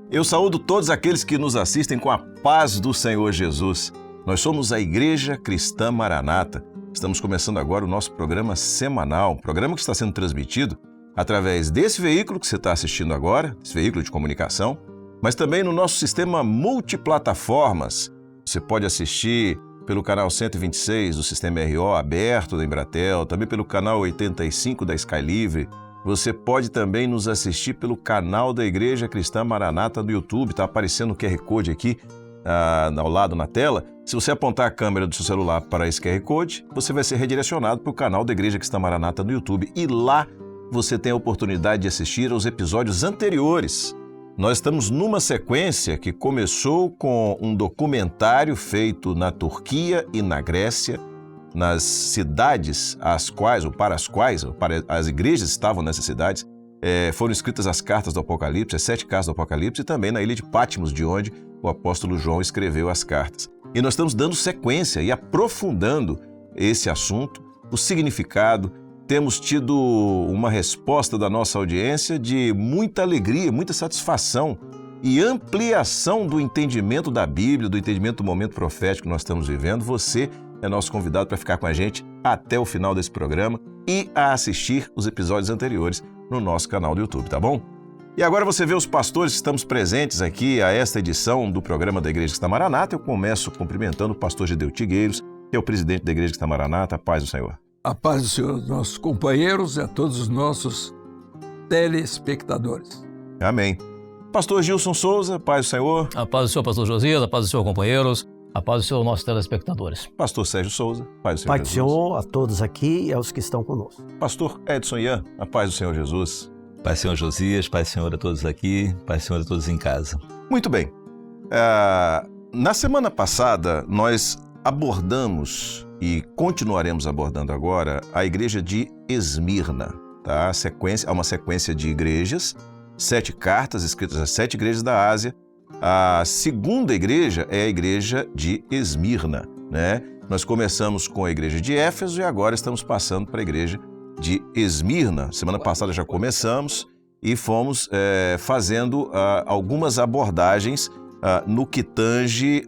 Eu saúdo todos aqueles que nos assistem com a paz do Senhor Jesus. Nós somos a Igreja Cristã Maranata. Estamos começando agora o nosso programa semanal, um programa que está sendo transmitido através desse veículo que você está assistindo agora, esse veículo de comunicação, mas também no nosso sistema multiplataformas. Você pode assistir pelo canal 126 do Sistema RO aberto da Embratel, também pelo canal 85 da Sky Livre. Você pode também nos assistir pelo canal da Igreja Cristã Maranata do YouTube. Está aparecendo o QR Code aqui ao lado na tela. Se você apontar a câmera do seu celular para esse QR Code, você vai ser redirecionado para o canal da Igreja Cristã Maranata no YouTube. E lá você tem a oportunidade de assistir aos episódios anteriores. Nós estamos numa sequência que começou com um documentário feito na Turquia e na Grécia, nas cidades às quais, ou para as quais, as igrejas estavam nessas cidades, foram escritas as cartas do Apocalipse, as 7 cartas do Apocalipse, e também na ilha de Patmos, de onde o apóstolo João escreveu as cartas. E nós estamos dando sequência e aprofundando esse assunto, o significado. Temos tido uma resposta da nossa audiência de muita alegria, muita satisfação e ampliação do entendimento da Bíblia, do entendimento do momento profético que nós estamos vivendo. Você é nosso convidado para ficar com a gente até o final desse programa e a assistir os episódios anteriores no nosso canal do YouTube, tá bom? E agora você vê os pastores que estamos presentes aqui a esta edição do programa da Igreja Cristã Maranata. Eu começo cumprimentando o pastor Gedeu Tigueiros, que é o presidente da Igreja Cristã Maranata. A paz do Senhor. A paz do Senhor aos nossos companheiros e a todos os nossos telespectadores. Amém. Pastor Gilson Souza, paz do Senhor. A paz do Senhor, pastor Josias, a paz do Senhor, companheiros. A paz do Senhor, nossos telespectadores. Pastor Sérgio Souza, paz do Senhor Pai Jesus. do Senhor a todos aqui e aos que estão conosco. Pastor Edson Ian, a paz do Senhor Jesus. Paz do Senhor Josias, paz do Senhor a todos aqui, paz do Senhor a todos em casa. Muito bem. Na semana passada, nós abordamos e continuaremos abordando agora a igreja de Esmirna. Tá? Há uma sequência de igrejas, 7 cartas escritas às 7 igrejas da Ásia. A segunda igreja é a igreja de Esmirna, né? Nós começamos com a igreja de Éfeso e agora estamos passando para a igreja de Esmirna. Semana passada já começamos e fomos fazendo algumas abordagens no que tange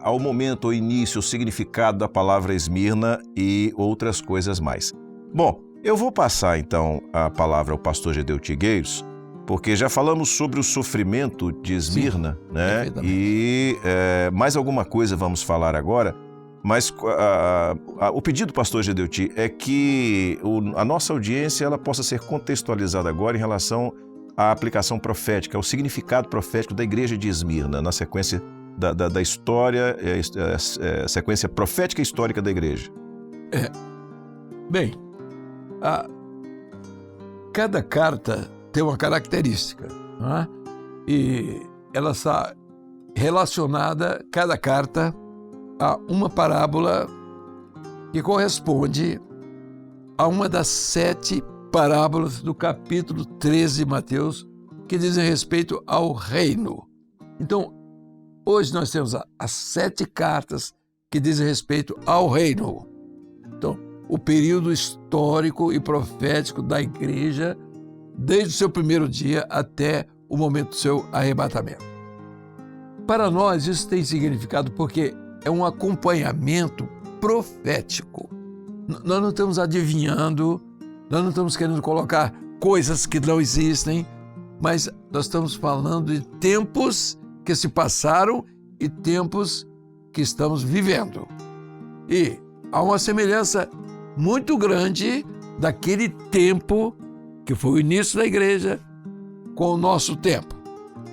ao momento, ao início, o significado da palavra Esmirna e outras coisas mais. Bom, eu vou passar então a palavra ao pastor Gedeu Tigueiros, porque já falamos sobre o sofrimento de Esmirna, sim, né? E mais alguma coisa vamos falar agora, mas o pedido do pastor Gedeu é que a nossa audiência ela possa ser contextualizada agora em relação à aplicação profética, ao significado profético da igreja de Esmirna, na sequência da história, sequência profética e histórica da igreja. Bem, cada carta tem uma característica, não é? E ela está relacionada, cada carta, a uma parábola que corresponde a uma das 7 parábolas do capítulo 13 de Mateus, que dizem respeito ao reino. Então, hoje nós temos as 7 cartas que dizem respeito ao reino. Então, o período histórico e profético da igreja, desde o seu primeiro dia até o momento do seu arrebatamento. Para nós, isso tem significado porque é um acompanhamento profético. Nós não estamos adivinhando, nós não estamos querendo colocar coisas que não existem, mas nós estamos falando de tempos que se passaram e tempos que estamos vivendo. E há uma semelhança muito grande daquele tempo que foi o início da igreja com o nosso tempo.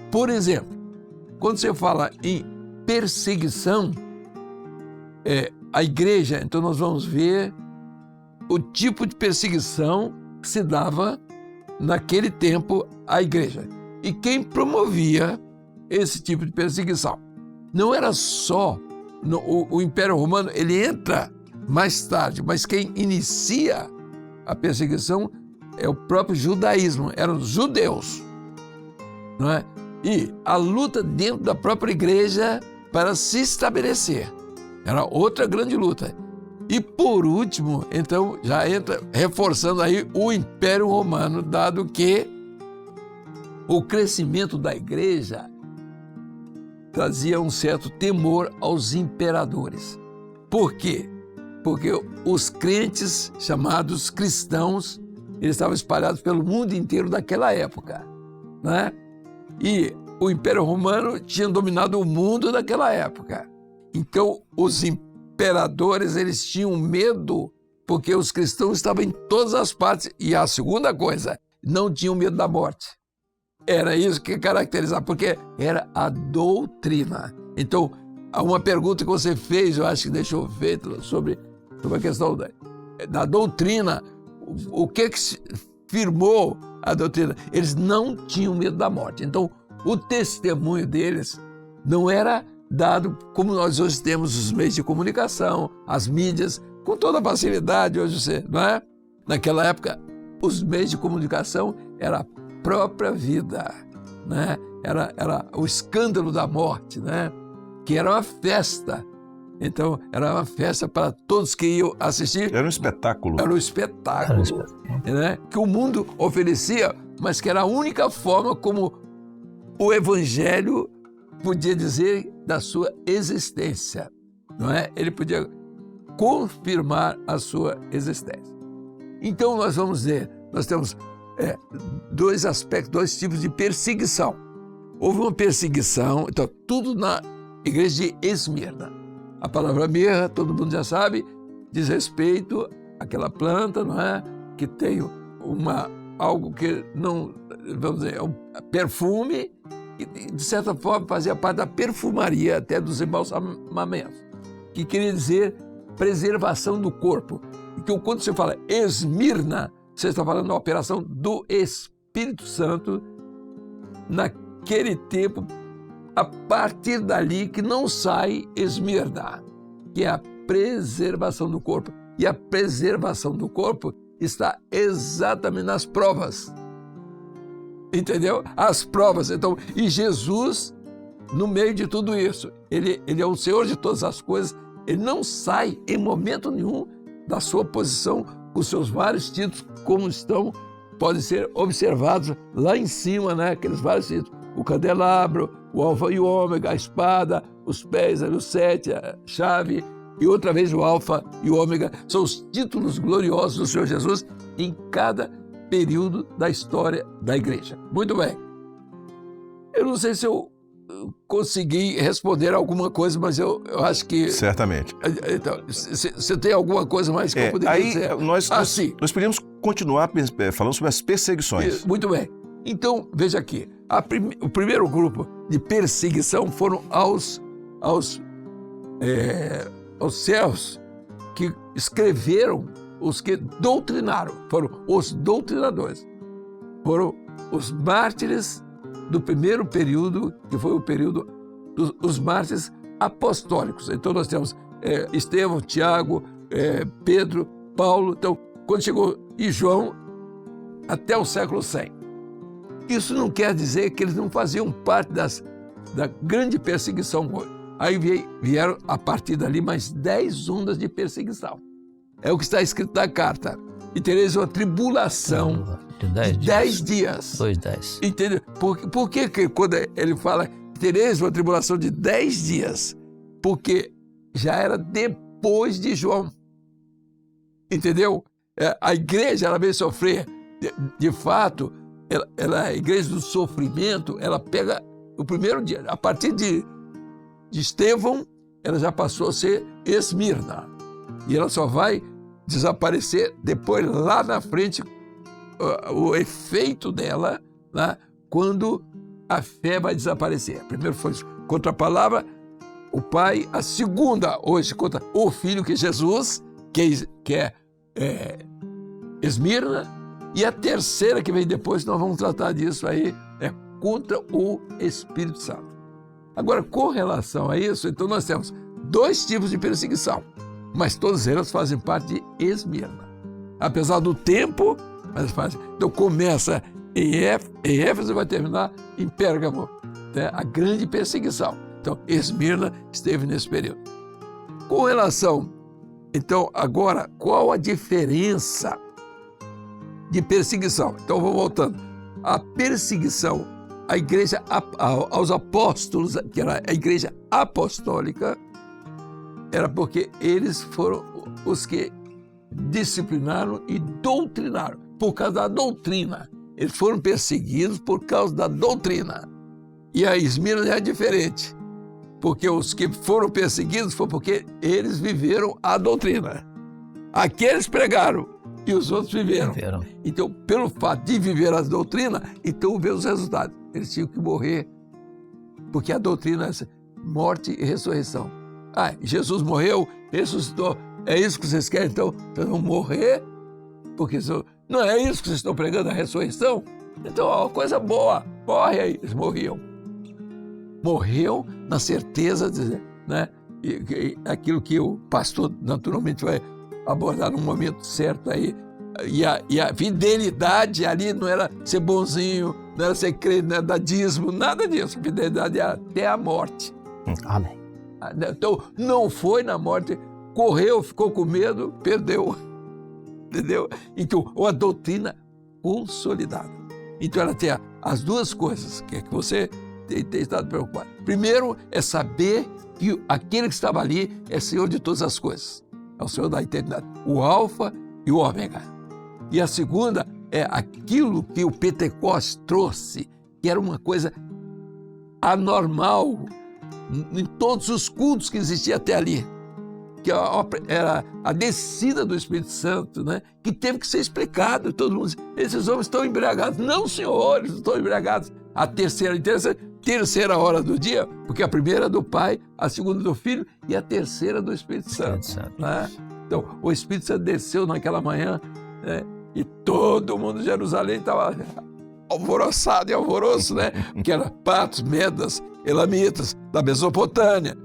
Por exemplo, quando você fala em perseguição, a igreja, então nós vamos ver o tipo de perseguição que se dava naquele tempo à igreja. E quem promovia esse tipo de perseguição? Não era só o Império Romano, ele entra mais tarde, mas quem inicia a perseguição é o próprio judaísmo, eram os judeus, não é? E a luta dentro da própria igreja para se estabelecer era outra grande luta. E por último, então, já entra reforçando aí o Império Romano, dado que o crescimento da igreja trazia um certo temor aos imperadores. Por quê? Porque os crentes, chamados cristãos, eles estavam espalhados pelo mundo inteiro daquela época, né? E o Império Romano tinha dominado o mundo daquela época. Então, os imperadores, eles tinham medo, porque os cristãos estavam em todas as partes. E a segunda coisa, não tinham medo da morte. Era isso que caracterizava, porque era a doutrina. Então, há uma pergunta que você fez, eu acho que deixou feito sobre a questão da doutrina. O que firmou a doutrina? Eles não tinham medo da morte. Então, o testemunho deles não era dado como nós hoje temos os meios de comunicação, as mídias, com toda facilidade hoje, não é? Naquela época, os meios de comunicação era a própria vida, né? Era o escândalo da morte, né? Que era uma festa. Então, era uma festa para todos que iam assistir. Era um espetáculo. Era um espetáculo, né? Que o mundo oferecia, mas que era a única forma como o Evangelho podia dizer da sua existência, não é? Ele podia confirmar a sua existência. Então, nós vamos ver, nós temos dois aspectos, dois tipos de perseguição. Houve uma perseguição, então, tudo na igreja de Esmirna. A palavra mirra, todo mundo já sabe, diz respeito àquela planta, não é? Que tem algo que não, vamos dizer, é um perfume, e de certa forma fazia parte da perfumaria até dos embalsamamentos, que queria dizer preservação do corpo. Então, quando você fala Esmirna, você está falando da operação do Espírito Santo naquele tempo, a partir dali que não sai Esmirna, que é a preservação do corpo. E a preservação do corpo está exatamente nas provas. Entendeu? As provas. Então, e Jesus, no meio de tudo isso, ele é o Senhor de todas as coisas, ele não sai em momento nenhum da sua posição, com seus vários títulos, como podem ser observados lá em cima, né? Aqueles vários títulos. O candelabro, o alfa e o ômega, a espada, os pés, o sete, a chave, e outra vez o alfa e o ômega. São os títulos gloriosos do Senhor Jesus em cada período da história da igreja. Muito bem. Eu não sei se eu consegui responder alguma coisa, mas eu acho que... Certamente. Então, você tem alguma coisa mais que eu poderia dizer? Nós podemos continuar falando sobre as perseguições. Muito bem. Então, veja aqui. O primeiro grupo de perseguição foram aos servos que escreveram, os que doutrinaram, foram os doutrinadores, foram os mártires do primeiro período, que foi o período dos mártires apostólicos. Então nós temos Estevão, Tiago, Pedro, Paulo, então quando chegou e João, até o século 100. Isso não quer dizer que eles não faziam parte da grande perseguição. Aí vieram, a partir dali, mais 10 ondas de perseguição. É o que está escrito na carta. E tereis uma tribulação de 10 dias. 2:10. Entendeu? Por que quando ele fala que tereis uma tribulação de 10 dias? Porque já era depois de João. Entendeu? A igreja, ela veio sofrer, de fato, a igreja do sofrimento, ela pega o primeiro dia. A partir de Estevão, ela já passou a ser Esmirna. E ela só vai desaparecer depois, lá na frente, o efeito dela, né, quando a fé vai desaparecer. Primeiro foi contra a palavra, o Pai. A segunda, hoje, contra o Filho, que é Jesus, que é Esmirna. E a terceira, que vem depois, nós vamos tratar disso aí, é contra o Espírito Santo. Agora, com relação a isso, então nós temos 2 tipos de perseguição, mas todas elas fazem parte de Esmirna. Apesar do tempo, mas fazem. Então começa em Éfeso e vai terminar em Pérgamo, né? A grande perseguição. Então, Esmirna esteve nesse período. Com relação, então, agora, qual a diferença de perseguição? Então, vou voltando. A perseguição a igreja aos apóstolos, que era a igreja apostólica, era porque eles foram os que disciplinaram e doutrinaram, por causa da doutrina. Eles foram perseguidos por causa da doutrina. E a Esmirna é diferente, porque os que foram perseguidos foi porque eles viveram a doutrina. Aqueles pregaram e os outros viveram. Então, pelo fato de viver a doutrina, então vê os resultados. Eles tinham que morrer, porque a doutrina é morte e ressurreição. Jesus morreu, ressuscitou. É isso que vocês querem, então? Vocês vão morrer? Porque não é isso que vocês estão pregando, a ressurreição? Então, é uma coisa boa, morre aí. Eles morriam. Morreu na certeza de, né? E aquilo que o pastor naturalmente vai abordar num momento certo aí. E a fidelidade ali não era ser bonzinho, não era ser crente, não era dar dízimo, nada disso. A fidelidade era até a morte. Amém. Então, não foi na morte, correu, ficou com medo, perdeu. Entendeu? Então, a doutrina consolidada. Então, ela tem as duas coisas que você tem estado preocupado. Primeiro, é saber que aquele que estava ali é Senhor de todas as coisas. É o Senhor da eternidade. O Alfa e o Ômega. E a segunda é aquilo que o Pentecostes trouxe, que era uma coisa anormal em todos os cultos que existiam até ali, que era a descida do Espírito Santo, né? Que teve que ser explicado. Todo mundo disse, esses homens estão embriagados. Não, senhor, eles estão embriagados. A terceira hora do dia, porque a primeira é do Pai, a segunda do Filho e a terceira do Espírito Santo. Né? Então, o Espírito Santo desceu naquela manhã, né? E todo mundo de Jerusalém estava alvoroçado e alvoroço, né? Que era partos, medas, elamitas, da Mesopotâmia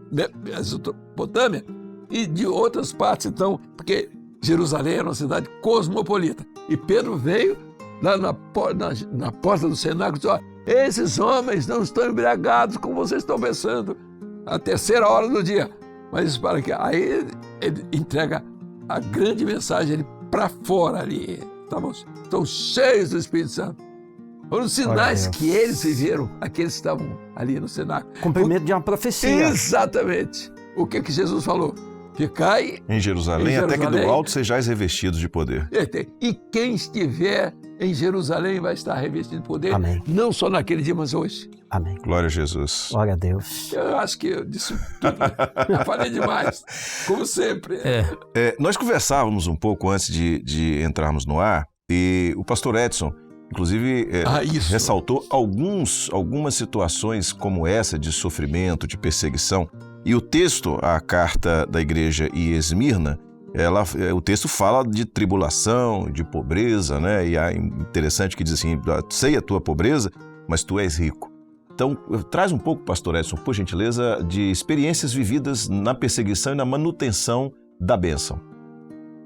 e de outras partes, então, porque Jerusalém era uma cidade cosmopolita. E Pedro veio lá na porta do cenáculo e disse, esses homens não estão embriagados como vocês estão pensando, a terceira hora do dia. Mas para que aí ele entrega a grande mensagem para fora ali. Estão cheios do Espírito Santo. Foram os sinais que eles viveram, aqueles que estavam ali no cenáculo. Cumprimento de uma profecia. Exatamente. O que Jesus falou? Ficai em Jerusalém, até que do alto sejais revestidos de poder. E quem estiver em Jerusalém vai estar revestido de poder. Amém. Não só naquele dia, mas hoje. Amém. Glória a Jesus. Glória a Deus. Eu acho que eu disse tudo. Eu falei demais, como sempre. Nós conversávamos um pouco antes de entrarmos no ar e o pastor Edson, inclusive, ressaltou algumas situações como essa de sofrimento, de perseguição. E o texto, a carta da igreja em Esmirna, o texto fala de tribulação, de pobreza, né? E é interessante que diz assim, sei a tua pobreza, mas tu és rico. Então, traz um pouco, pastor Edson, por gentileza, de experiências vividas na perseguição e na manutenção da bênção.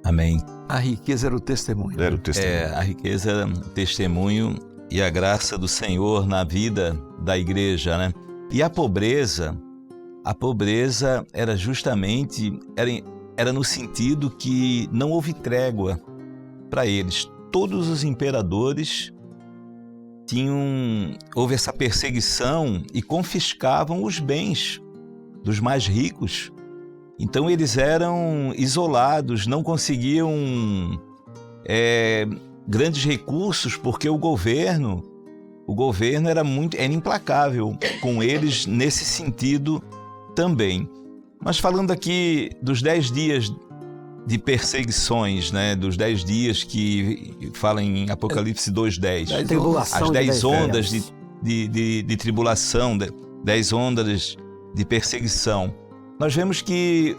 Amém. A riqueza era o testemunho. Era o testemunho. A riqueza era o testemunho e a graça do Senhor na vida da igreja, né? E a pobreza era justamente, era no sentido que não houve trégua para eles. Todos os imperadores houve essa perseguição e confiscavam os bens dos mais ricos. Então eles eram isolados, não conseguiam grandes recursos, porque o governo era implacável com eles nesse sentido também. Mas falando aqui dos 10 dias de perseguições, né? Dos 10 dias que fala em Apocalipse 2:10. As 10 ondas de tribulação, 10 ondas de perseguição. Nós vemos que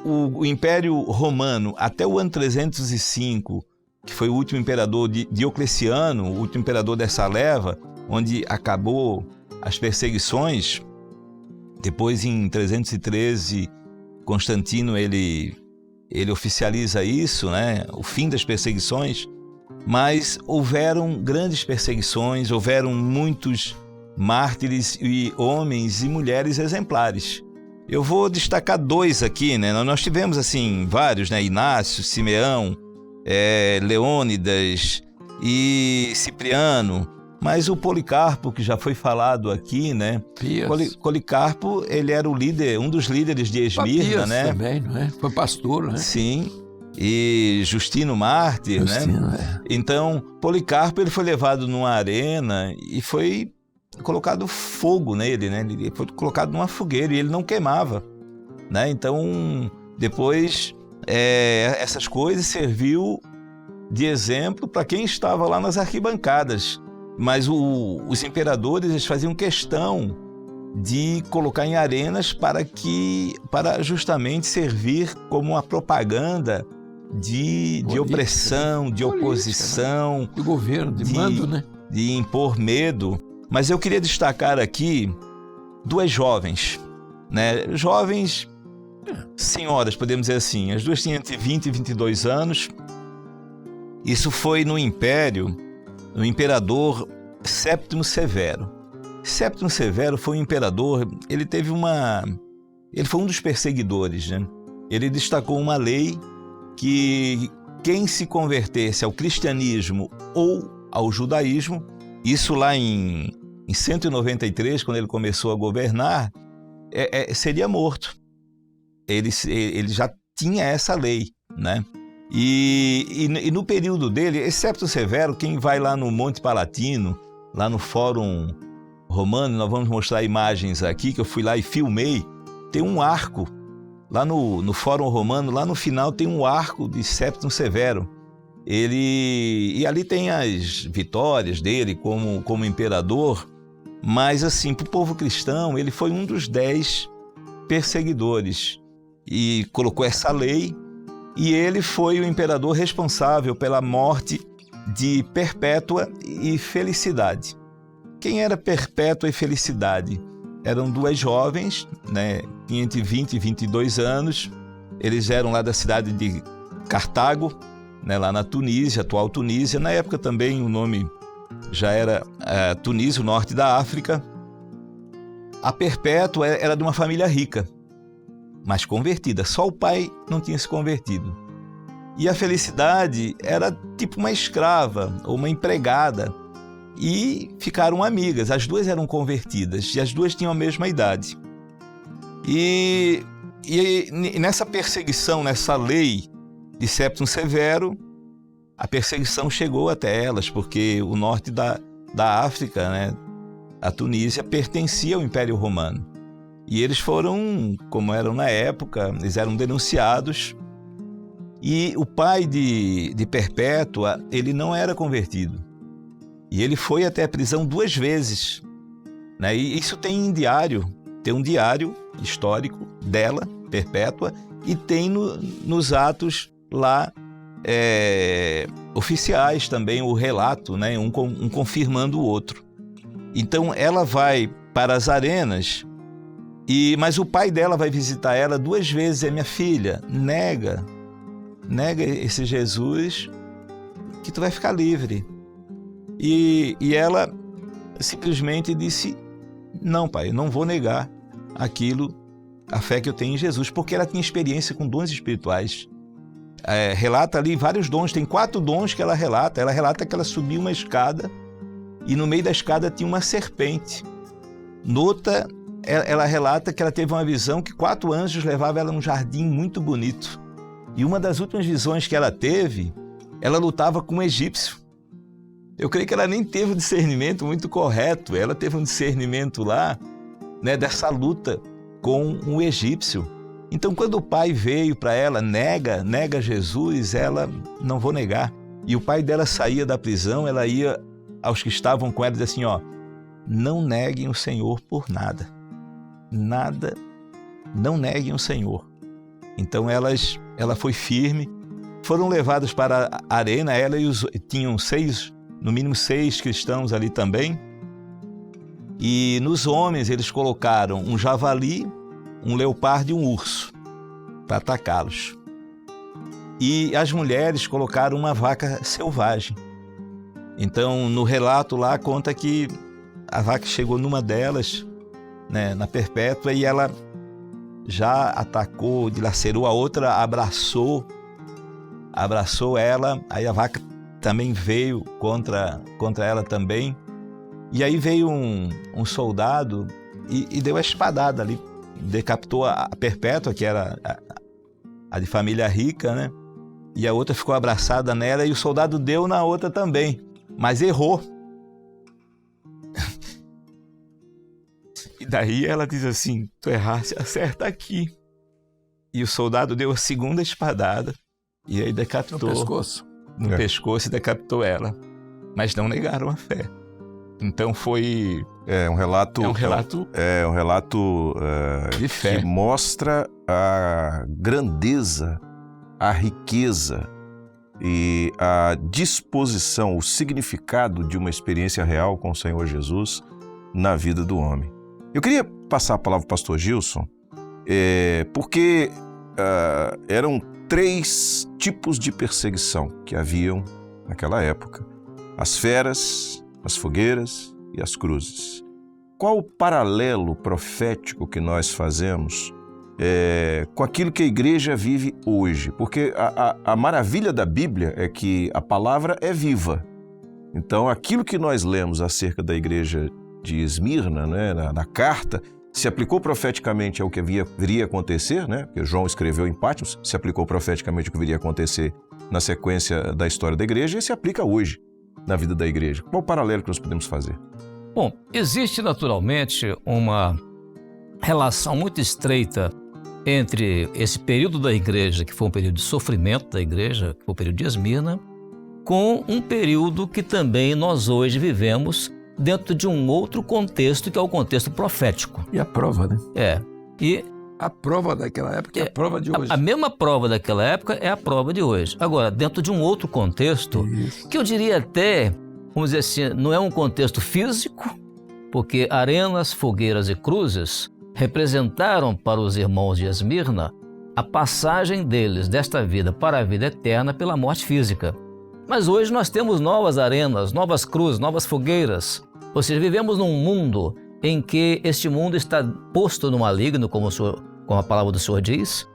o Império Romano, até o ano 305, que foi o último imperador de Diocleciano, o último imperador dessa leva, onde acabou as perseguições. Depois, em 313, Constantino ele oficializa isso, né? O fim das perseguições. Mas houveram grandes perseguições, houveram muitos mártires e homens e mulheres exemplares. Eu vou destacar 2 aqui, né? Nós tivemos assim vários, né? Inácio, Simeão, Leônidas e Cipriano, Mas o Policarpo, que já foi falado aqui, né? Pias. Policarpo, ele era o líder, um dos líderes de Esmirna, Pias né? também, não é? Foi pastor, né? Sim. E Justino Mártir, Justino, né? Então, Policarpo, ele foi levado numa arena e foi colocado fogo nele, né? Ele foi colocado numa fogueira e ele não queimava, né? Então, depois, essas coisas serviu de exemplo para quem estava lá nas arquibancadas. Mas os imperadores, eles faziam questão de colocar em arenas para justamente servir como uma propaganda de opressão, de oposição, né? De governo, de mando, né? De impor medo. Mas eu queria destacar aqui duas jovens, né? Jovens senhoras, podemos dizer assim. As duas tinham entre 20 e 22 anos. Isso foi no Império, o imperador Séptimo Severo. Séptimo Severo foi um imperador, ele foi um dos perseguidores, né? Ele destacou uma lei que quem se convertesse ao cristianismo ou ao judaísmo, isso lá em 193, quando ele começou a governar, seria morto. Ele já tinha essa lei, né? E no período dele, esse Séptimo Severo, quem vai lá no Monte Palatino, lá no Fórum Romano, nós vamos mostrar imagens aqui, que eu fui lá e filmei, tem um arco, lá no Fórum Romano, lá no final tem um arco de Séptimo Severo. E ali tem as vitórias dele como imperador, mas assim, para o povo cristão, ele foi um dos 10 perseguidores e colocou essa lei. E ele foi o imperador responsável pela morte de Perpétua e Felicidade. Quem era Perpétua e Felicidade? Eram duas jovens, né, entre 20 e 22 anos. Eles eram lá da cidade de Cartago, né, lá na Tunísia, atual Tunísia. Na época também o nome já era Tunísia, o norte da África. A Perpétua era de uma família rica, mas convertida. Só o pai não tinha se convertido. E a Felicidade era tipo uma escrava ou uma empregada. E ficaram amigas. As duas eram convertidas e as duas tinham a mesma idade. E nessa perseguição, nessa lei de Séptimo Severo, a perseguição chegou até elas, porque o norte da África, né, a Tunísia, pertencia ao Império Romano. E eles foram, como eram na época, eles eram denunciados. E o pai de Perpétua, ele não era convertido. E ele foi até a prisão 2 vezes. Né? E isso tem um diário histórico dela, Perpétua, e tem nos atos lá oficiais também o relato, né? um confirmando o outro. Então ela vai para as arenas, mas o pai dela vai visitar ela 2 vezes. Minha filha, nega esse Jesus que tu vai ficar livre. E ela simplesmente disse: não, pai, eu não vou negar a fé que eu tenho em Jesus, porque ela tinha experiência com dons espirituais. Relata ali vários dons, tem 4 dons que ela relata. Ela relata que ela subiu uma escada e no meio da escada tinha uma serpente. Noutra, ela relata que ela teve uma visão que 4 anjos levavam ela num jardim muito bonito. E uma das últimas visões que ela teve, ela lutava com um egípcio. Eu creio que ela nem teve um discernimento muito correto. Ela teve um discernimento lá, né, dessa luta com um egípcio. Então, quando o pai veio para ela, nega Jesus, ela, não vou negar. E o pai dela saía da prisão, ela ia aos que estavam com ela e dizia assim, não neguem o Senhor por nada. Nada, não neguem o Senhor. Então, ela foi firme, foram levadas para a arena, tinham no mínimo 6 cristãos ali também. E nos homens eles colocaram um javali, um leopardo e um urso para atacá-los. E as mulheres colocaram uma vaca selvagem. Então, no relato lá, conta que a vaca chegou numa delas, né, na Perpétua, e ela já atacou, dilacerou, a outra abraçou ela, aí a vaca também veio contra ela também. E aí veio um soldado e deu a espadada ali, decapitou a Perpétua, que era a de família rica, né? E a outra ficou abraçada nela e o soldado deu na outra também, mas errou. E daí ela diz assim: tu erraste, acerta aqui. E o soldado deu a segunda espadada e aí decapitou No pescoço. no pescoço e decapitou ela. Mas não negaram a fé. Então foi... É um relato de fé. que mostra a grandeza, a riqueza e a disposição, o significado de uma experiência real com o Senhor Jesus na vida do homem. Eu queria passar a palavra para o pastor Gilson, porque eram 3 tipos de perseguição que haviam naquela época: as feras, as fogueiras e as cruzes. Qual o paralelo profético que nós fazemos com aquilo que a igreja vive hoje? Porque a maravilha da Bíblia é que a palavra é viva. Então, aquilo que nós lemos acerca da igreja de Esmirna, né, na carta, se aplicou profeticamente ao que viria a acontecer, né? Porque João escreveu em Patmos, se aplicou profeticamente ao que viria a acontecer na sequência da história da igreja e se aplica hoje na vida da igreja. Qual o paralelo que nós podemos fazer? Bom, existe naturalmente uma relação muito estreita entre esse período da igreja, que foi um período de sofrimento da igreja, que foi o período de Esmirna, com um período que também nós hoje vivemos dentro de um outro contexto, que é o contexto profético. E a prova, né? E A prova daquela época é a prova de hoje. a mesma prova daquela época é a prova de hoje. Agora, dentro de um outro contexto, Isso. que eu diria até, vamos dizer assim, não é um contexto físico, porque arenas, fogueiras e cruzes representaram para os irmãos de Esmirna a passagem deles desta vida para a vida eterna pela morte física. Mas hoje nós temos novas arenas, novas cruzes, novas fogueiras. Ou seja, vivemos num mundo em que este mundo está posto no maligno, como a palavra do Senhor diz,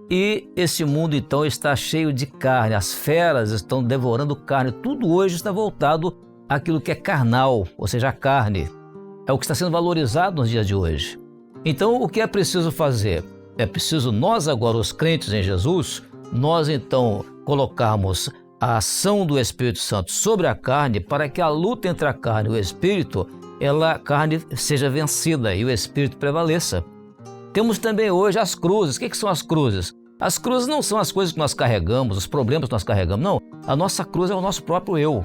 e esse mundo então está cheio de carne, as feras estão devorando carne, tudo hoje está voltado àquilo que é carnal, ou seja, a carne. É o que está sendo valorizado nos dias de hoje. Então, o que é preciso fazer? É preciso nós agora, os crentes em Jesus, nós então colocarmos a ação do Espírito Santo sobre a carne para que a luta entre a carne e o Espírito, a carne seja vencida e o Espírito prevaleça. Temos também hoje as cruzes. O que são as cruzes? As cruzes não são as coisas que nós carregamos, os problemas que nós carregamos, não. A nossa cruz é o nosso próprio eu.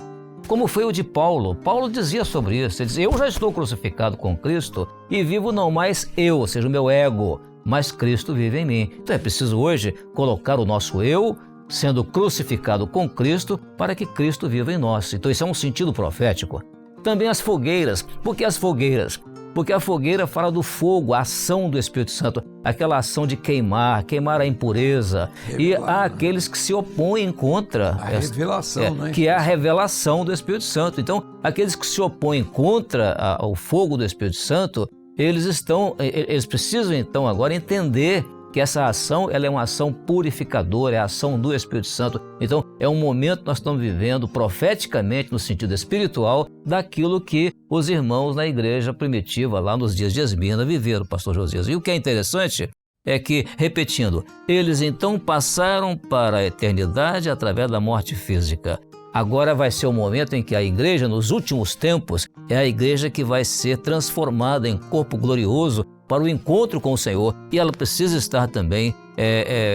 Como foi o de Paulo. Paulo dizia sobre isso, ele dizia: eu já estou crucificado com Cristo e vivo não mais eu, ou seja, o meu ego, mas Cristo vive em mim. Então é preciso hoje colocar o nosso eu sendo crucificado com Cristo para que Cristo viva em nós. Então isso é um sentido profético. Também as fogueiras. Por que as fogueiras? Porque a fogueira fala do fogo, a ação do Espírito Santo, aquela ação de queimar a impureza. E há aqueles que se opõem contra A revelação, né? que é a revelação do Espírito Santo. Então, aqueles que se opõem contra o fogo do Espírito Santo, eles precisam então agora entender que essa ação ela é uma ação purificadora, é a ação do Espírito Santo. Então, é um momento que nós estamos vivendo profeticamente, no sentido espiritual, daquilo que os irmãos na igreja primitiva, lá nos dias de Esmirna, viveram, pastor Josias. E o que é interessante é que, repetindo, eles então passaram para a eternidade através da morte física. Agora vai ser o momento em que a igreja, nos últimos tempos, é a igreja que vai ser transformada em corpo glorioso para o encontro com o Senhor, e ela precisa estar também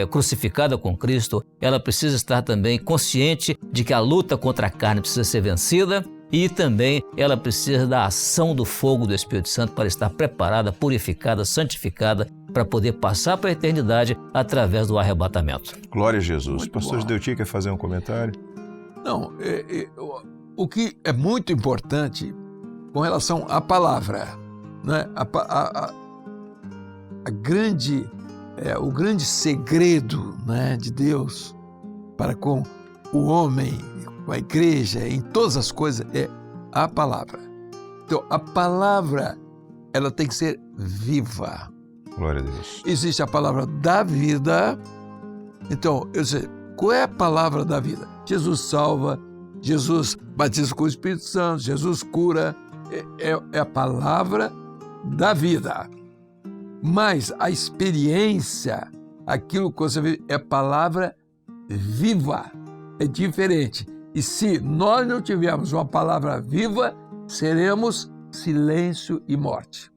crucificada com Cristo, ela precisa estar também consciente de que a luta contra a carne precisa ser vencida, e também ela precisa da ação do fogo do Espírito Santo para estar preparada, purificada, santificada, para poder passar para a eternidade através do arrebatamento. Glória a Jesus. Muito Pastor bom. Gideuti quer fazer um comentário? Não, o que é muito importante com relação à palavra, né? O grande segredo, né, de Deus para com o homem, com a igreja, em todas as coisas, é a palavra. Então, a palavra, ela tem que ser viva. Glória a Deus. Existe a palavra da vida. Então, eu sei, qual é a palavra da vida? Jesus salva, Jesus batiza com o Espírito Santo, Jesus cura, é a palavra da vida. Mas a experiência, aquilo que você vê, é a palavra viva. É diferente. E se nós não tivermos uma palavra viva, seremos silêncio e morte.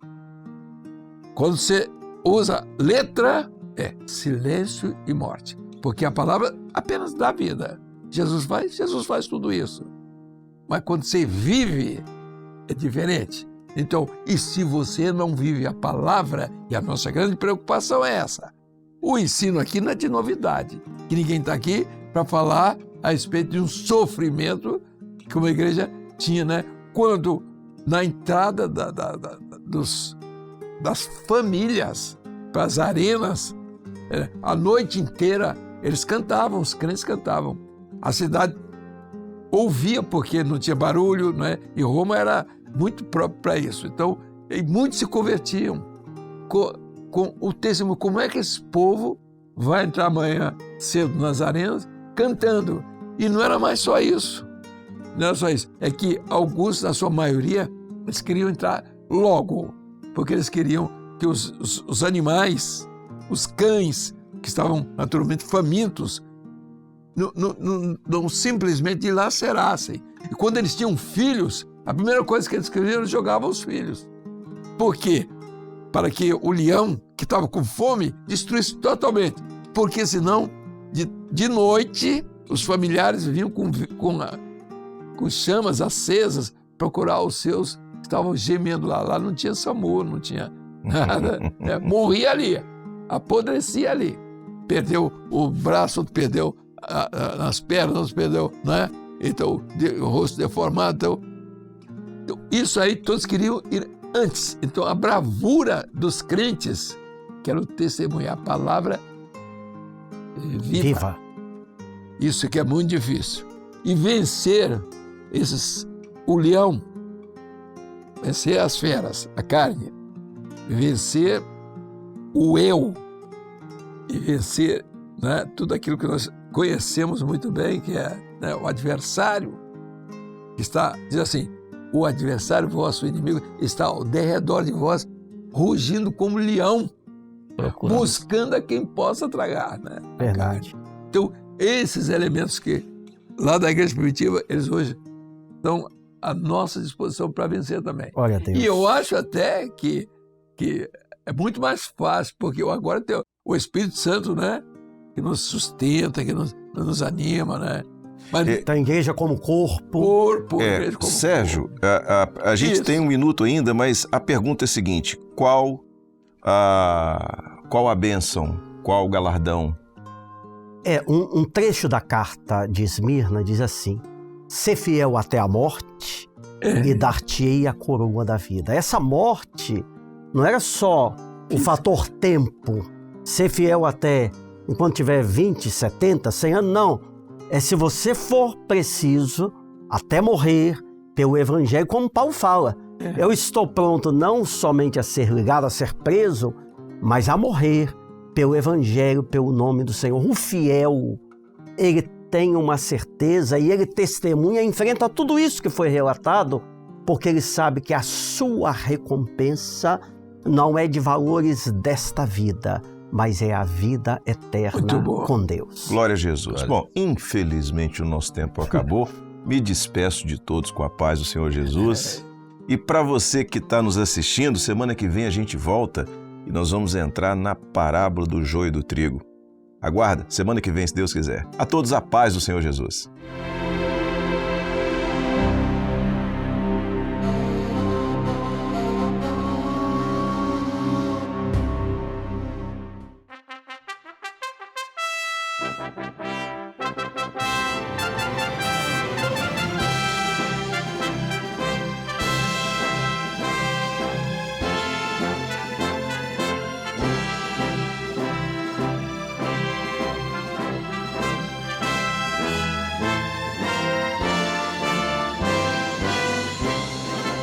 Quando você usa letra, é silêncio e morte. Porque a palavra apenas dá vida. Jesus faz tudo isso. Mas quando você vive, é diferente. Então, e se você não vive a palavra, e a nossa grande preocupação é essa. O ensino aqui não é de novidade, que ninguém está aqui para falar a respeito de um sofrimento que uma igreja tinha, né? Quando, na entrada das famílias para as arenas, a noite inteira eles cantavam, os crentes cantavam. A cidade ouvia porque não tinha barulho, né? E Roma era muito próprio para isso. Então, e muitos se convertiam com o testemunho. Como é que esse povo vai entrar amanhã cedo nas arenas cantando? E não era mais só isso. Não era só isso. É que alguns, na sua maioria, eles queriam entrar logo, porque eles queriam que os animais, os cães, que estavam naturalmente famintos, não simplesmente dilacerassem. E quando eles tinham filhos, a primeira coisa que eles queriam era jogavam os filhos. Por quê? Para que o leão, que estava com fome, destruísse totalmente. Porque senão, de noite, os familiares vinham com chamas acesas procurar os seus que estavam gemendo lá. Lá não tinha SAMU, não tinha nada. Morria ali, apodrecia ali. Perdeu o braço, outro perdeu as pernas, outro perdeu, né? Então, o rosto deformado. Então, isso aí todos queriam ir antes. Então, a bravura dos crentes, quero testemunhar a palavra viva. Isso que é muito difícil. E vencer o leão, vencer as feras, a carne, vencer o eu e vencer, né, tudo aquilo que nós conhecemos muito bem, que é, né, o adversário, que diz assim, o adversário, vosso inimigo, está ao derredor de vós, rugindo como leão, buscando a quem possa tragar, né? Verdade. Então, esses elementos que lá da igreja primitiva, eles hoje estão à nossa disposição para vencer também. Glória a Deus. E eu acho até que é muito mais fácil, porque agora tem o Espírito Santo, né? Que nos sustenta, que nos anima, né? Mas então, a igreja como corpo. Igreja como Sérgio, corpo. a gente Isso. tem um minuto ainda, mas a pergunta é a seguinte: qual a bênção, qual o galardão? Um trecho da carta de Esmirna diz assim: ser fiel até a morte e dar-te-ei a coroa da vida. Essa morte não era só o fator tempo, ser fiel até enquanto tiver 20, 70, 100 anos, não. É se você for preciso, até morrer, pelo Evangelho, como Paulo fala. Eu estou pronto não somente a ser ligado, a ser preso, mas a morrer pelo Evangelho, pelo nome do Senhor. O fiel, ele tem uma certeza e ele testemunha, enfrenta tudo isso que foi relatado, porque ele sabe que a sua recompensa não é de valores desta vida, mas é a vida eterna com Deus. Glória a Jesus. Bom, infelizmente o nosso tempo acabou. Me despeço de todos com a paz do Senhor Jesus. E para você que está nos assistindo, semana que vem a gente volta e nós vamos entrar na parábola do joio e do trigo. Aguarda, semana que vem, se Deus quiser. A todos a paz do Senhor Jesus.